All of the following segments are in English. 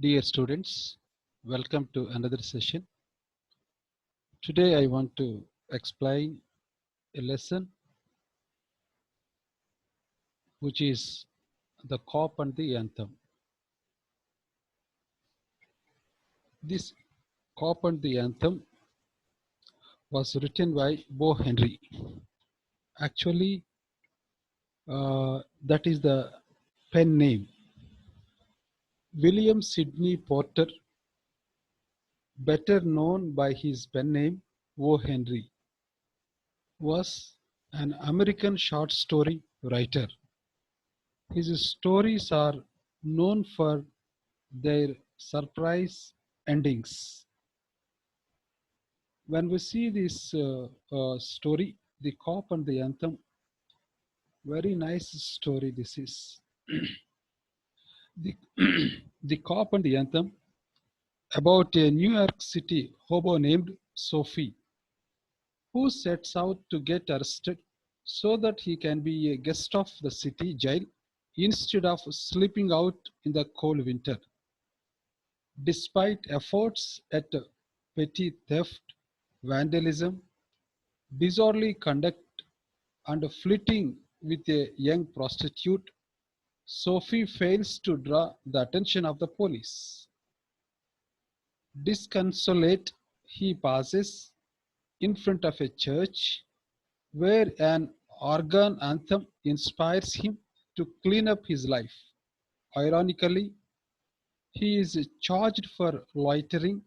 Dear students, welcome to another session. Today I want to explain a lesson which is the cop and the anthem. This cop and the anthem was written by Bo Henry. Actually, that is the pen name. William Sidney Porter, better known by his pen name O. Henry, was an American short story writer. His stories are known for their surprise endings. When we see this story, The Cop and the Anthem, very nice story this is. the, the Cop and the Anthem about a New York City hobo named Sophie who sets out to get arrested so that he can be a guest of the city jail instead of sleeping out in the cold winter. Despite efforts at petty theft, vandalism, disorderly conduct, and flirting with a young prostitute, Sophie fails to draw the attention of the police. Disconsolate, he passes in front of a church where an organ anthem inspires him to clean up his life. Ironically, he is charged for loitering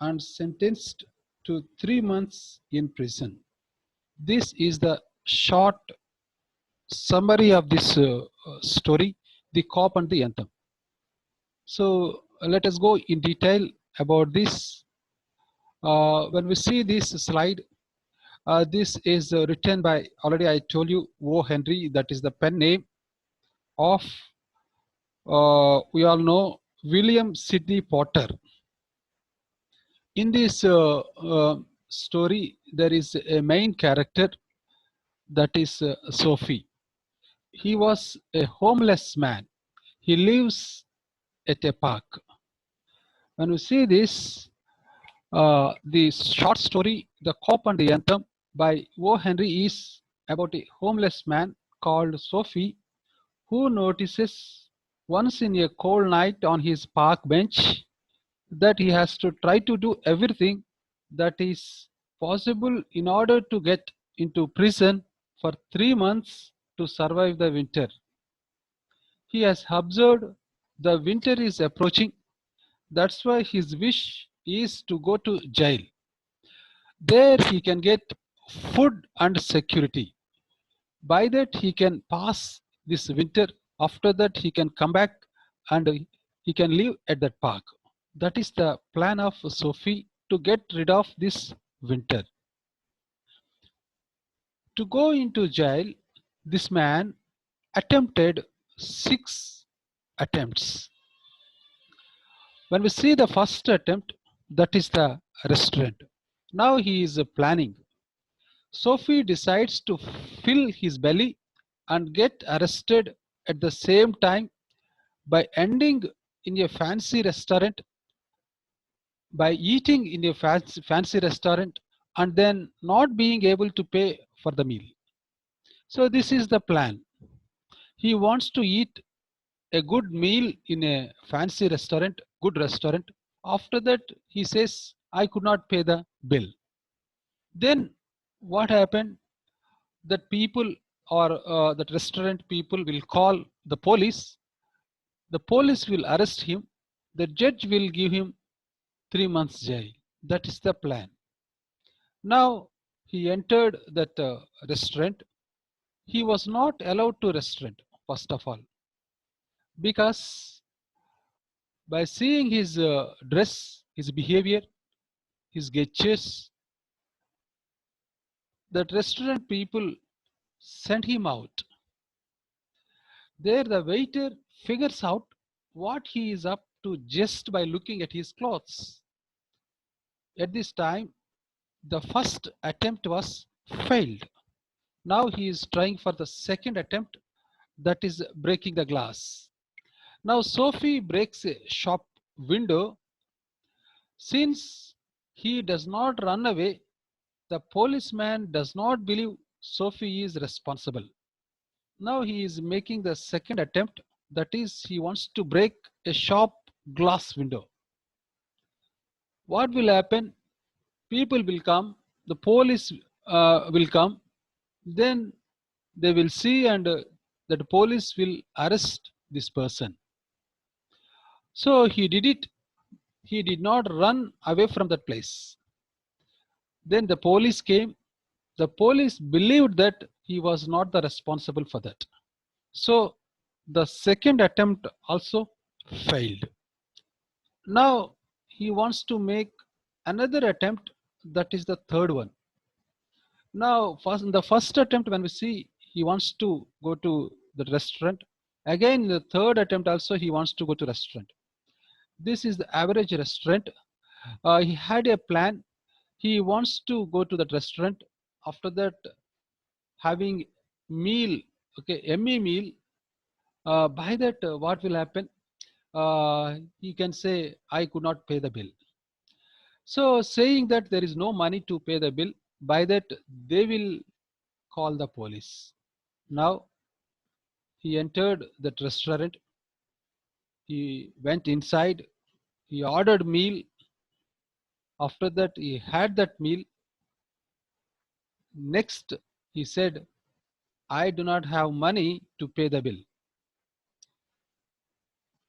and sentenced to 3 months in prison. This is the short summary of this story, The Cop and the Anthem. So let us go in detail about this. When we see this slide, this is written by, already I told you, O. Henry, that is the pen name of, we all know, William Sidney Porter. In this story, there is a main character, that is Sophie. He was a homeless man. He lives at a park. When you see this, the short story, The Cop and the Anthem by O. Henry is about a homeless man called Sophie who notices once in a cold night on his park bench that he has to try to do everything that is possible in order to get into prison for 3 months to survive the winter. He has observed the winter is approaching. That's why his wish is to go to jail. There he can get food and security. By that he can pass this winter. After that he can come back and he can live at that park. That is the plan of Sophie to get rid of this winter. To go into jail, this man attempted 6 attempts. When we see the first attempt, that is the restaurant. Now he is planning. Sophie decides to fill his belly and get arrested at the same time by ending in a fancy restaurant, by eating in a fancy restaurant and then not being able to pay for the meal. So this is the plan. He wants to eat a good meal in a fancy restaurant, good restaurant. After that, he says, I could not pay the bill. Then what happened? That people or that restaurant people will call the police. The police will arrest him. The judge will give him 3 months jail. That is the plan. Now he entered that restaurant. He was not allowed to restaurant, first of all, because by seeing his dress, his behavior, his gestures, that restaurant people sent him out. There the waiter figures out what he is up to just by looking at his clothes. At this time, the first attempt was failed. Now he is trying for the second attempt, that is breaking the glass. Now Sophie breaks a shop window. Since he does not run away, the policeman does not believe Sophie is responsible. Now he is making the second attempt, that is, he wants to break a shop glass window. What will happen? People will come, the police will come, then they will see, and that the police will arrest this person. So he did it. He did not run away from that place. Then the police came. The police believed that he was not the responsible for that. So the second attempt also failed. Now he wants to make another attempt, that is the third one. Now, first, in the first attempt, when we see he wants to go to the restaurant, again, in the third attempt also he wants to go to restaurant. This is the average restaurant. He had a plan. He wants to go to that restaurant. After that, having meal, okay, yummy meal. By that, what will happen? He can say, "I could not pay the bill." So, saying that there is no money to pay the bill, by that they will call the police. Now he entered that restaurant. He went inside. He ordered meal. After that, he had that meal. Next, he said, "I do not have money to pay the bill."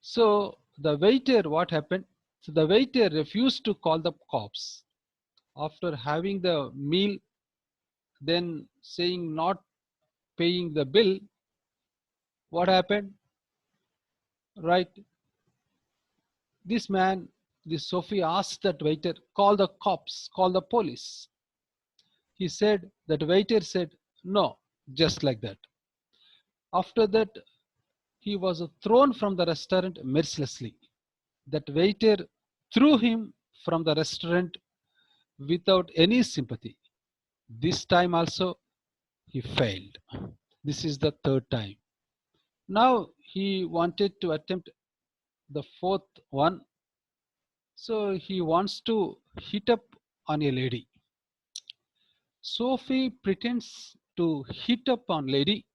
So the waiter, what happened? So the waiter refused to call the cops. After having the meal, then saying not paying the bill, what happened? Right? This man, this Sophie asked that waiter, "Call the cops, call the police." He said, that waiter said, "No," just like that. After that, he was thrown from the restaurant mercilessly. That waiter threw him from the restaurant without any sympathy. This time also he failed. This is the third time. Now he wanted to attempt the fourth one. So he wants to hit up on a lady. Sophie pretends to hit up on lady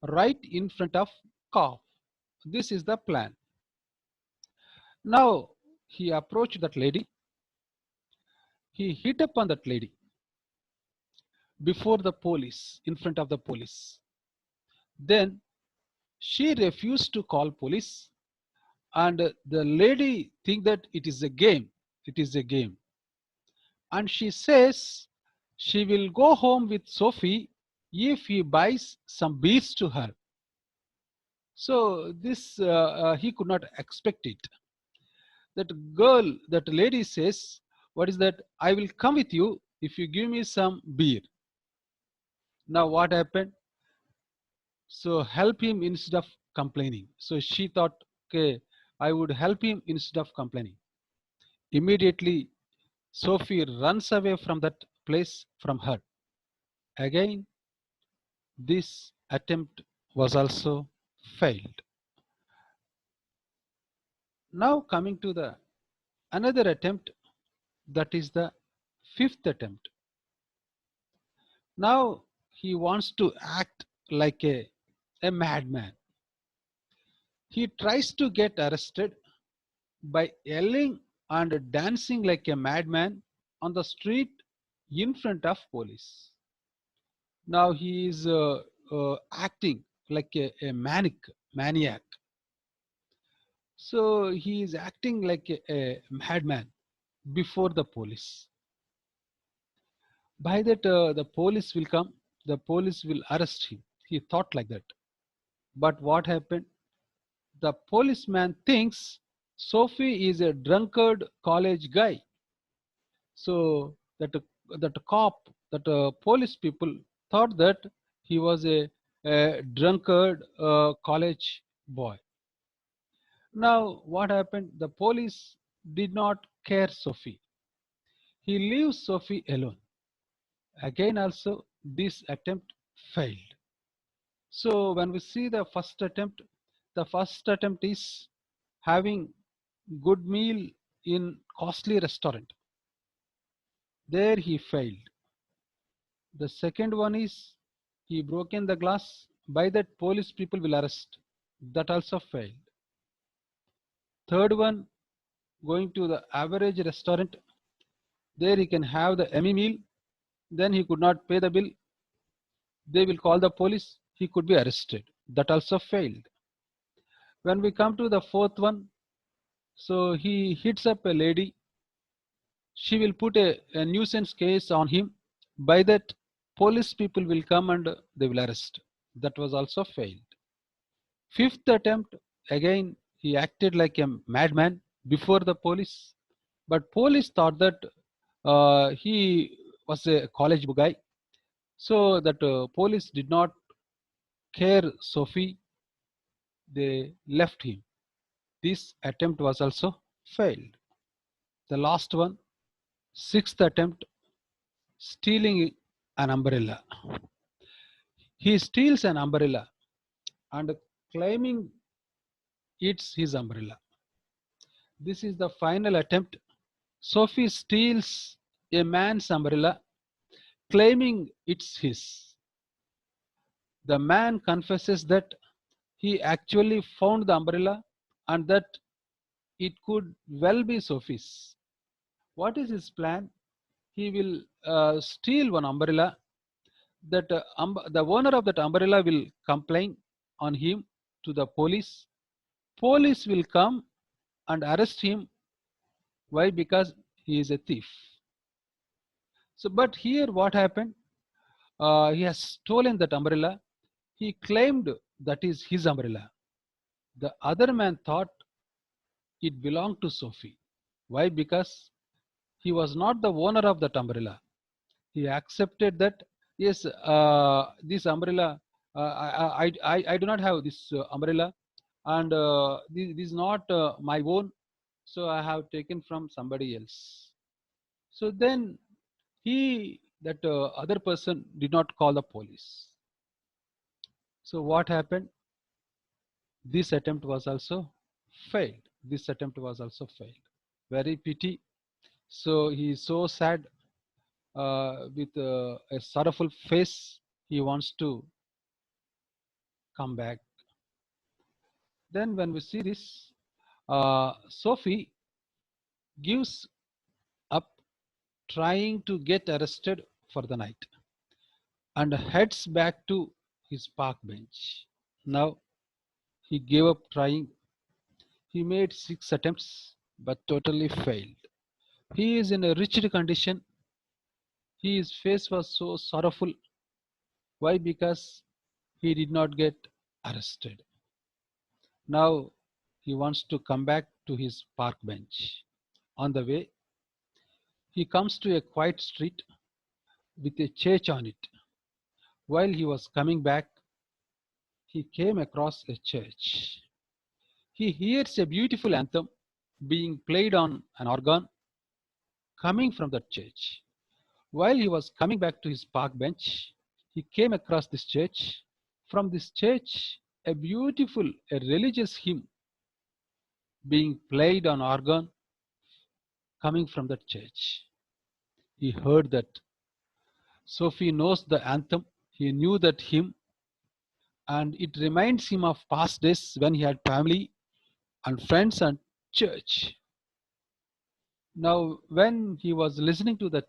right in front of cop. This is the plan. Now he approached that lady. He hit up on that lady before the police, in front of the police. Then she refused to call police, and the lady think that it is a game. It is a game, and she says she will go home with Sophie if he buys some beads to her. So this he could not expect it. That girl, that lady says, "What is that? I will come with you if you give me some beer." Now what happened? So help him instead of complaining. So she thought, okay, I would help him instead of complaining. Immediately, Sophie runs away from that place from her. Again, this attempt was also failed. Now coming to the another attempt, that is the fifth attempt. Now he wants to act like a madman. He tries to get arrested by yelling and dancing like a madman on the street in front of police. Now he is acting like a maniac. So he is acting like a madman before the police. By that, the police will come, the police will arrest him. He thought like that. But what happened? The policeman thinks Sophie is a drunkard college guy. So that cop, that police people thought that he was a drunkard college boy. Now what happened? The police did not care Sophie. He leaves Sophie alone. Again also this attempt failed. So when we see the first attempt is having good meal in costly restaurant. There he failed. The second one is he broken the glass. By that police people will arrest. That also failed. Third one, going to the average restaurant. There he can have the Emmy meal. Then he could not pay the bill. They will call the police. He could be arrested. That also failed. When we come to the fourth one, so he hits up a lady. She will put a nuisance case on him. By that, police people will come and they will arrest. That was also failed. Fifth attempt, again, he acted like a madman before the police. But police thought that he was a college guy. So that police did not care Sophie. They left him. This attempt was also failed. The last one, sixth attempt, stealing an umbrella. He steals an umbrella and claiming it's his umbrella. This is the final attempt. Sophie steals a man's umbrella, claiming it's his. The man confesses that he actually found the umbrella and that it could well be Sophie's. What is his plan? He will steal one umbrella. That the owner of that umbrella will complain on him to the police. Police will come and arrest him. Why? Because he is a thief. So, but here what happened? He has stolen that umbrella. He claimed that is his umbrella. The other man thought it belonged to Sophie. Why? Because he was not the owner of that umbrella. He accepted that yes, this umbrella, I do not have this umbrella, and this is not my own, so I have taken from somebody else. So then he, that other person did not call the police. So what happened? This attempt was also failed. This attempt was also failed. Very pity. So he is so sad with a sorrowful face. He wants to come back. Then when we see this, Sophie gives up trying to get arrested for the night and heads back to his park bench. Now he gave up trying. He made 6 attempts but totally failed. He is in a wretched condition. His face was so sorrowful. Why? Because he did not get arrested. Now he wants to come back to his park bench. On the way, he comes to a quiet street with a church on it. While he was coming back, he came across a church. He hears a beautiful anthem being played on an organ coming from that church. While he was coming back to his park bench, he came across this church. From this church, a beautiful, a religious hymn being played on organ coming from that church. He heard that. Sophie knows the anthem. He knew that hymn, and it reminds him of past days when he had family and friends and church. Now, when he was listening to that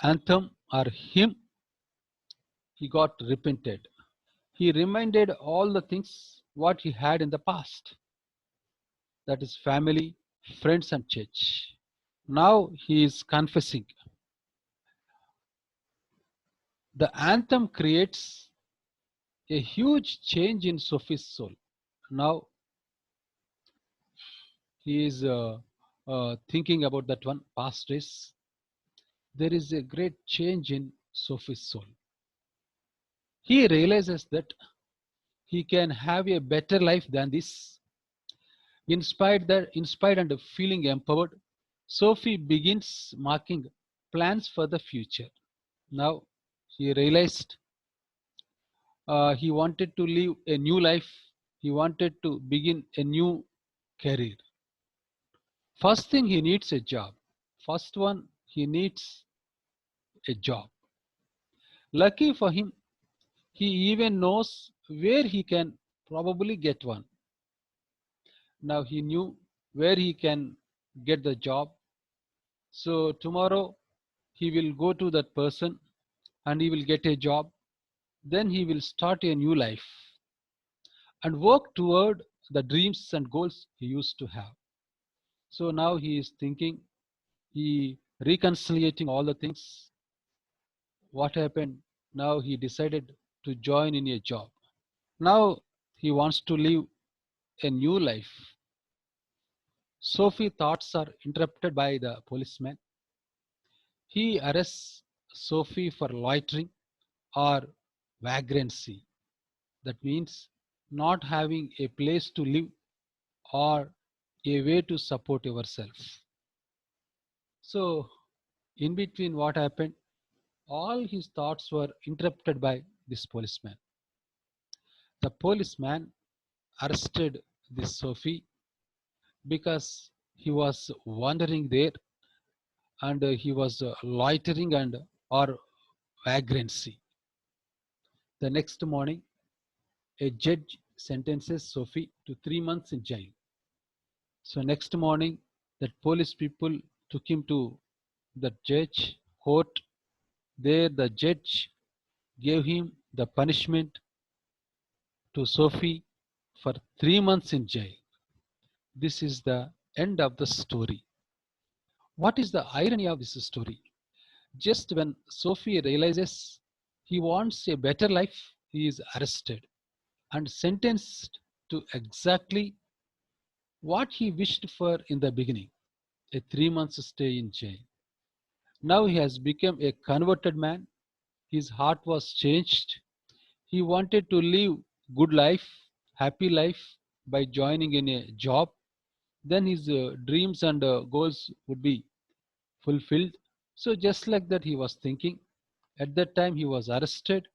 anthem or hymn, he got repented. He reminded all the things what he had in the past, that is family, friends, and church. Now he is confessing. The anthem creates a huge change in Sophie's soul. Now he is thinking about that one past days. There is a great change in Sophie's soul. He realizes that he can have a better life than this. Inspired and feeling empowered, Sophie begins marking plans for the future. Now he realized he wanted to live a new life. He wanted to begin a new career. First thing, he needs a job. First one, he needs a job. Lucky for him, he even knows where he can probably get one. Now he knew where he can get the job. So tomorrow he will go to that person and he will get a job. Then he will start a new life and work toward the dreams and goals he used to have. So now he is thinking, he reconciliating all the things. What happened? Now he decided to join in a job. Now he wants to live a new life. Sophie's thoughts are interrupted by the policeman. He arrests Sophie for loitering or vagrancy. That means not having a place to live or a way to support yourself. So, in between, what happened? All his thoughts were interrupted by this policeman. The policeman arrested this Sophie because he was wandering there and he was loitering and or vagrancy. The next morning, a judge sentences Sophie to 3 months in jail. So next morning, that police people took him to the judge court. There, the judge gave him the punishment to Sophie for 3 months in jail. This is the end of the story. What is the irony of this story? Just when Sophie realizes he wants a better life, he is arrested and sentenced to exactly what he wished for in the beginning, a 3 months stay in jail. Now he has become a converted man. His heart was changed. He wanted to live good life, happy life by joining in a job. Then his dreams and goals would be fulfilled. So just like that he was thinking. At that time he was arrested,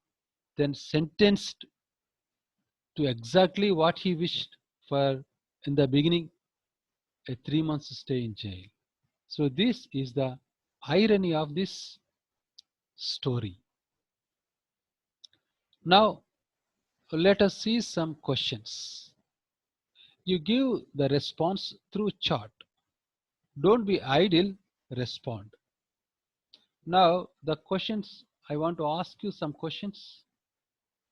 then sentenced to exactly what he wished for in the beginning, a 3 months stay in jail. So this is the irony of this story. Now let us see some questions. You give the response through chat. Don't be idle, respond. Now the questions, I want to ask you some questions.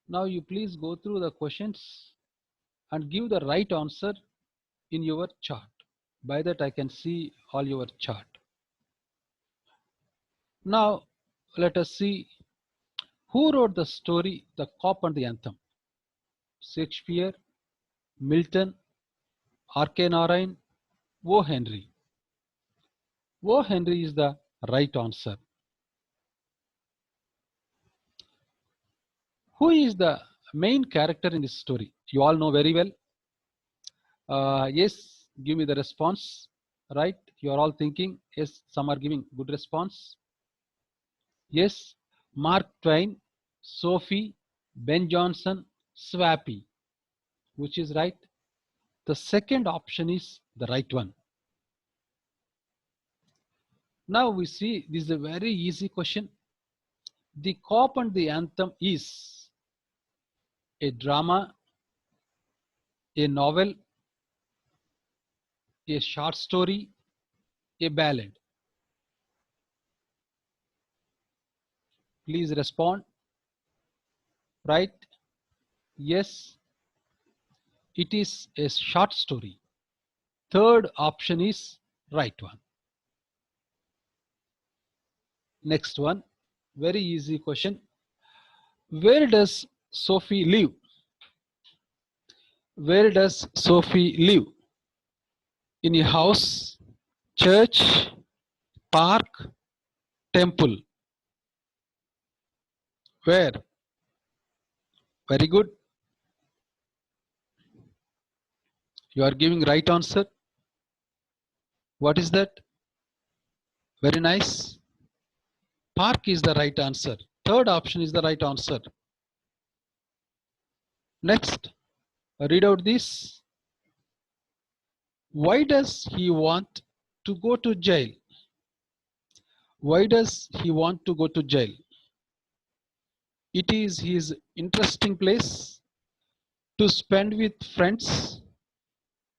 Now you please go through the questions and give the right answer in your chart. By that I can see all your chart. Now let us see who wrote the story The Cop and the Anthem. Shakespeare, Milton, R.K. Narayan, O. Henry. O. Henry is the right answer. Who is the main character in this story? You all know very well. Yes, give me the response. Right? You are all thinking. Yes, some are giving good response. Yes, Mark Twain, Sophie, Ben Jonson, Swappy. Which is right? The second option is the right one. Now we see this is a very easy question. The Cop and the Anthem is a drama, a novel, a short story, a ballad. Please respond. Right? Yes, it is a short story. Third option is right one. Next one, very easy question. Where does Sophie live? Where does Sophie live? In a house, church, park, temple? Where? Very good. You are giving right answer. What is that? Very nice. Park is the right answer. Third option is the right answer. Next, read out this. Why does he want to go to jail? Why does he want to go to jail? It is his interesting place to spend with friends,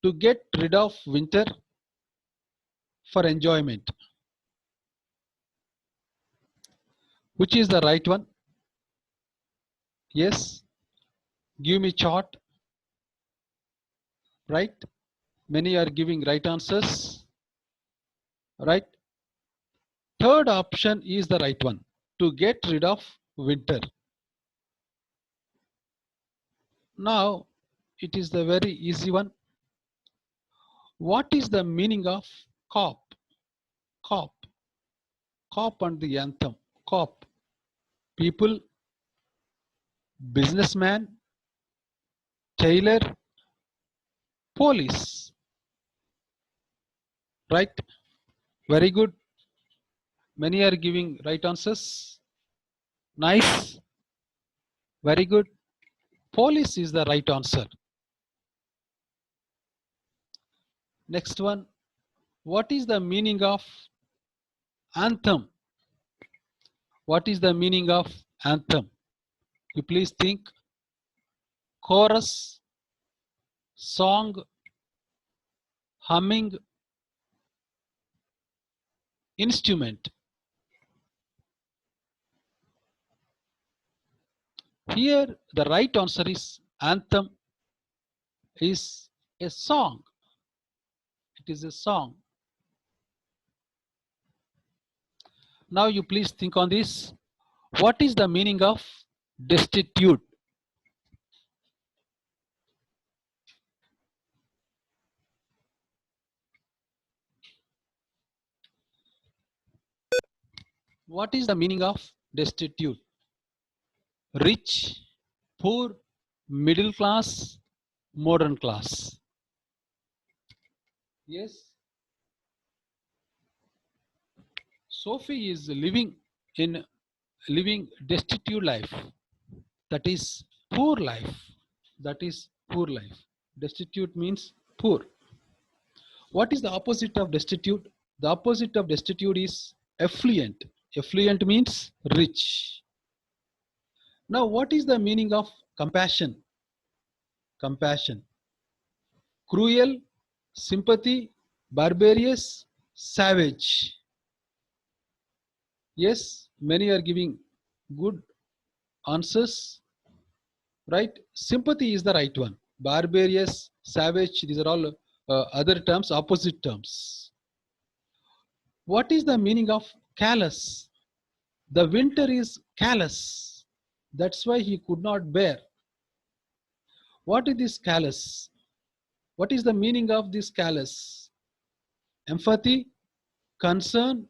to get rid of winter, for enjoyment. Which is the right one? Yes. Give me chart. Right. Many are giving right answers. Right. Third option is the right one. To get rid of winter. Now it is the very easy one. What is the meaning of cop? Cop. Cop and the anthem. Cop. People, businessman, tailor, police. Right? Very good. Many are giving right answers. Nice. Very good. Police is the right answer. Next one. What is the meaning of anthem? What is the meaning of anthem? You please think. Chorus, song, humming, instrument. Here the right answer is anthem is a song. It is a song. Now you please think on this. What is the meaning of destitute? What is the meaning of destitute? Rich, poor, middle class, modern class. Yes. Sophie is living destitute life. That is poor life. That is poor life. Destitute means poor. What is the opposite of destitute? The opposite of destitute is affluent. Affluent means rich. Now, what is the meaning of compassion? Compassion. Cruel, sympathy, barbarous, savage. Yes, many are giving good answers. Right? Sympathy is the right one. Barbarous, savage, these are all other terms, opposite terms. What is the meaning of callous? The winter is callous. That's why he could not bear. What is this callous? What is the meaning of this callous? Empathy, concern,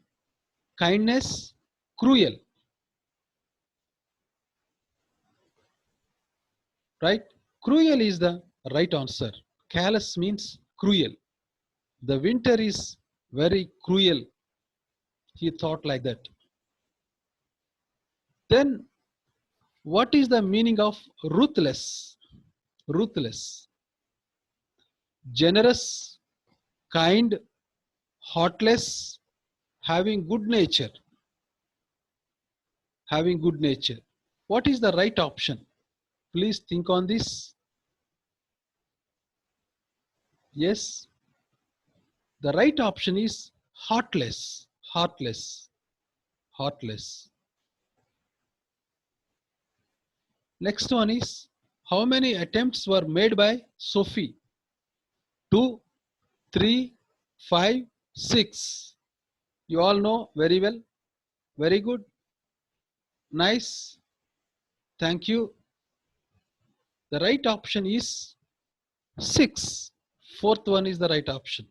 kindness, cruel. Right? Cruel is the right answer. Callous means cruel. The winter is very cruel. He thought like that. Then what is the meaning of ruthless? Ruthless. Generous, kind, heartless, having good nature. Having good nature. What is the right option? Please think on this. Yes. The right option is heartless. Heartless. Heartless. Next one is, how many attempts were made by Sophie? 2, 3, 5, 6. You all know very well. Very good. Nice. Thank you. The right option is 6. Fourth one is the right option.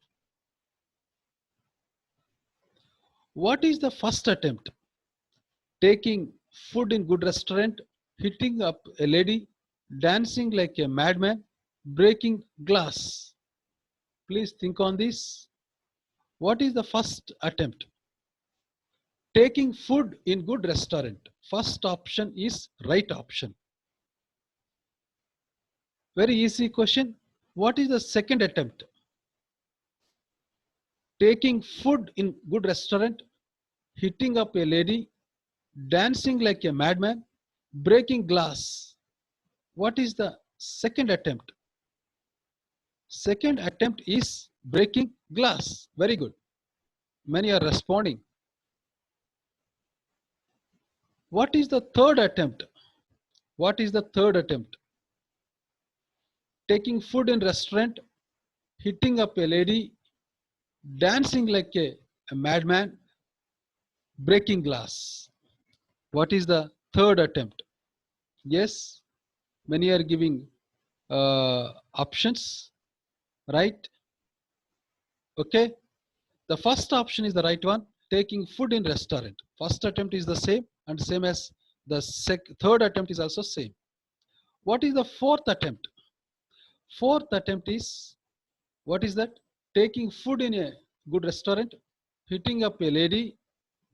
What is the first attempt? Taking food in good restaurant, hitting up a lady, dancing like a madman, breaking glass. Please think on this. What is the first attempt? Taking food in good restaurant. First option is right option. Very easy question. What is the second attempt? taking food in good restaurant, hitting up a lady, dancing like a madman, breaking glass. What is the second attempt? Second attempt is breaking glass. Very good. Many are responding. What is the third attempt? What is the third attempt? Taking food in restaurant, hitting up a lady, dancing like a madman, breaking glass. What is the third attempt? Yes, many are giving options, right? Okay, the first option is the right one, taking food in restaurant. First attempt is the same and same as the third attempt is also same. What is the fourth attempt? Fourth attempt is, what is that? Taking food in a good restaurant, hitting up a lady,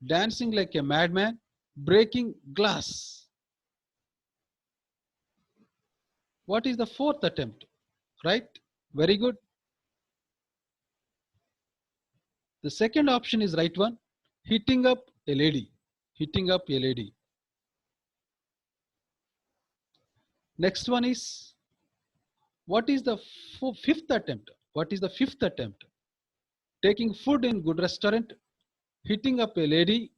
dancing like a madman, breaking glass. What is the fourth attempt? Right? Very good. The second option is right one, hitting up a lady. Hitting up a lady. Next one is, what is the fifth attempt? What is the fifth attempt? Taking food in good restaurant, hitting up a lady,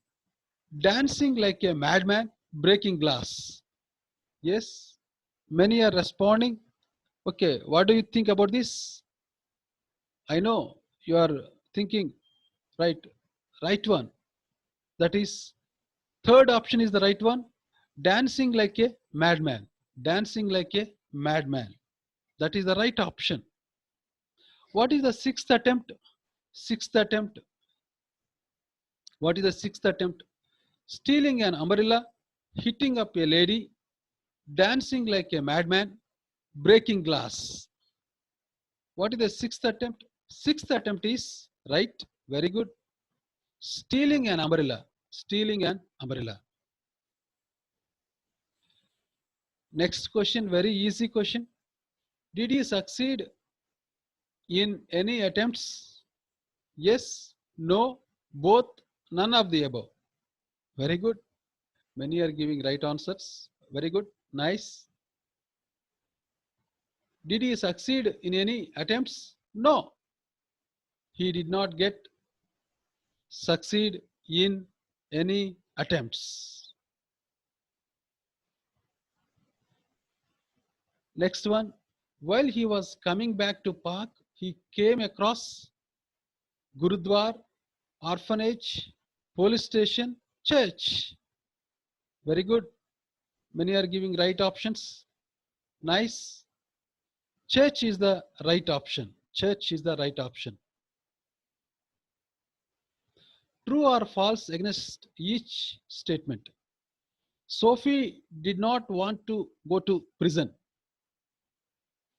dancing like a madman, breaking glass. Yes, many are responding. Okay, what do you think about this? I know you are thinking, right? Right one. That is, third option is the right one. Dancing like a madman. Dancing like a madman. That is the right option. What is the sixth attempt? Sixth attempt. What is the sixth attempt? Stealing an umbrella, hitting up a lady, dancing like a madman, breaking glass. What is the sixth attempt? Sixth attempt is right. Very good. Stealing an umbrella. Stealing an umbrella. Next question, very easy question. Did he succeed in any attempts? Yes, no, both, none of the above. Very good. Many are giving right answers. Very good. Nice. Did he succeed in any attempts? No. He did not get succeed in any attempts. Next one. While he was coming back to park, he came across Gurudwar, orphanage, police station, church. Very good. Many are giving right options. Nice. Church is the right option. Church is the right option. True or false against each statement. Sophie did not want to go to prison.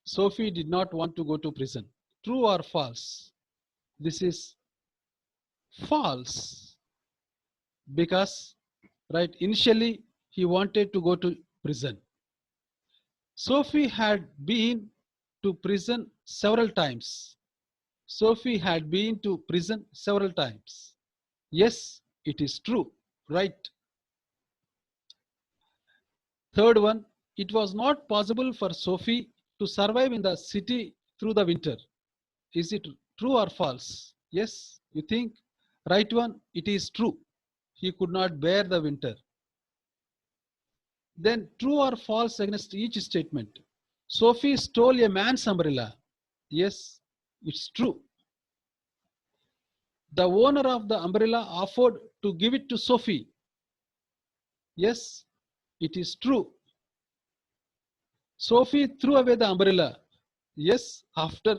Sophie did not want to go to prison. True or false? This is false because, right, initially he wanted to go to prison. Sophie had been to prison several times. Sophie had been to prison several times. Yes, it is true. Right. Third one, it was not possible for Sophie to survive in the city through the winter. Is it true or false? Yes, you think? Right one, it is true. He could not bear the winter. Then true or false against each statement. Sophie stole a man's umbrella. Yes, it's true. The owner of the umbrella offered to give it to Sophie. Yes, it is true. Sophie threw away the umbrella. Yes, after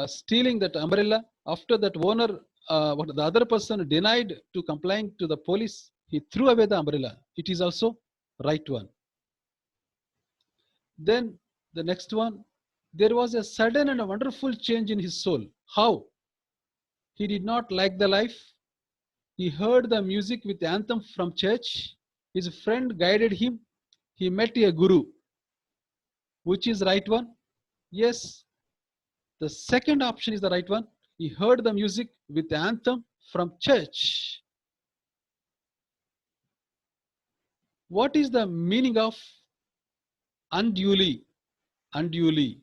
stealing that umbrella, after that owner, the other person denied to complying to the police, he threw away the umbrella. It is also right one. Then the next one, there was a sudden and a wonderful change in his soul. How? He did not like the life. He heard the music with the anthem from church. His friend guided him. He met a guru. Which is right one? Yes. The second option is the right one. He heard the music with the anthem from church. What is the meaning of unduly? Unduly.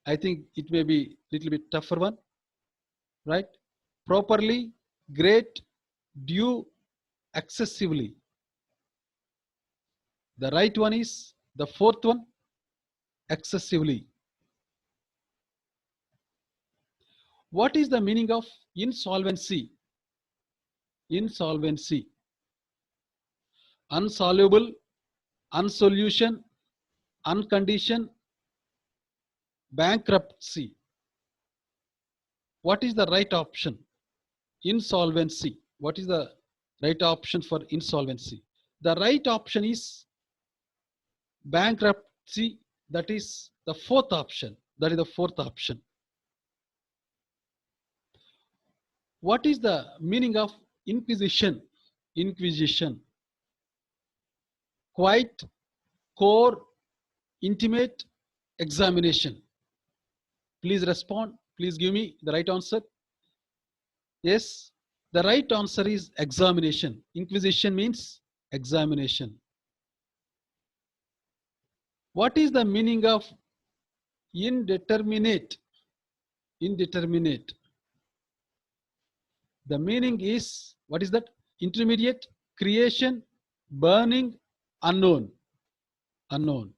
I think it may be a little bit tougher one, right? Properly, great, due, excessively. The right one is the fourth one, excessively. What is the meaning of insolvency? Insolvency. Unsolvable, unsolution, uncondition, bankruptcy. What is the right option? Insolvency. What is the right option for insolvency? The right option is bankruptcy. That is the fourth option. That is the fourth option. What is the meaning of inquisition? Inquisition. Quiet, core, intimate, examination. Please respond. Please give me the right answer. Yes, the right answer is examination. Inquisition means examination. What is the meaning of indeterminate? Indeterminate. The meaning is, what is that? Intermediate, creation, burning, unknown. Unknown.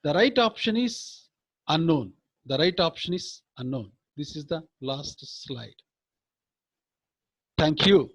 The right option is unknown. The right option is unknown. This is the last slide. Thank you.